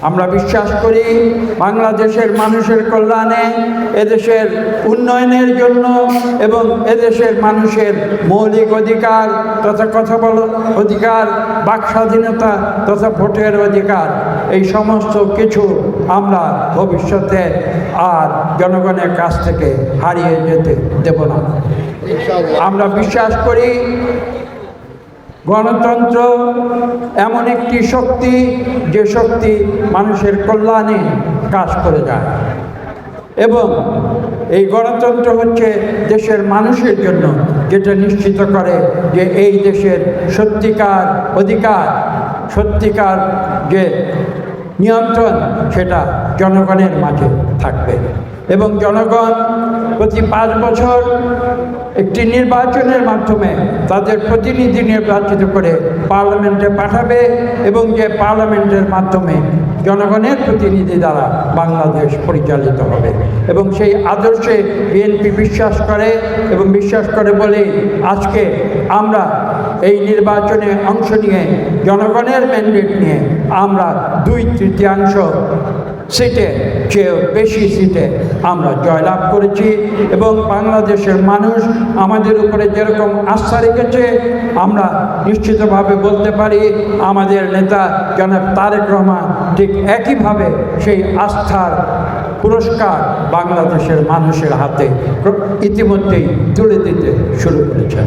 আমরা বিশ্বাস করি বাংলাদেশের মানুষের কল্যাণে, এদেশের উন্নয়নের জন্য এবং এদেশের মানুষের মৌলিক অধিকার তথা কথা বলার অধিকার, বাক স্বাধীনতা তথা ভোটের অধিকার, এই সমস্ত কিছু আমরা ভবিষ্যতে আর জনগণের কাছ থেকে হারিয়ে যেতে দেব না। আমরা বিশ্বাস করি গণতন্ত্র এমন একটি শক্তি, যে শক্তি মানুষের কল্যাণে কাজ করে যায়, এবং এই গণতন্ত্র হচ্ছে দেশের মানুষের জন্য, যেটা নিশ্চিত করে যে এই দেশের সত্যিকার অধিকার, সত্যিকার যে নিয়ন্ত্রণ, সেটা জনগণের মাঝে থাকবে। এবং জনগণ প্রতি 5 বছর একটি নির্বাচনের মাধ্যমে তাদের প্রতিনিধি নির্বাচিত করে পার্লামেন্টে পাঠাবে, এবং যে পার্লামেন্টের মাধ্যমে জনগণের প্রতিনিধি দ্বারা বাংলাদেশ পরিচালিত হবে। এবং সেই আদর্শে বিএনপি বিশ্বাস করে, এবং বিশ্বাস করে বলে আজকে আমরা এই নির্বাচনে অংশ নিয়ে জনগণের ম্যান্ডেট নিয়ে আমরা 2/3 সিটে চেয়ে বেশি সিটে আমরা জয়লাভ করেছি। এবং বাংলাদেশের মানুষ আমাদের উপরে যেরকম আস্থা রেখেছে, আমরা নিশ্চিতভাবে বলতে পারি আমাদের নেতা জনাব তারেক রহমান ঠিক একইভাবে সেই আস্থার পুরস্কার বাংলাদেশের মানুষের হাতে ইতিমধ্যেই তুলে দিতে শুরু করেছেন।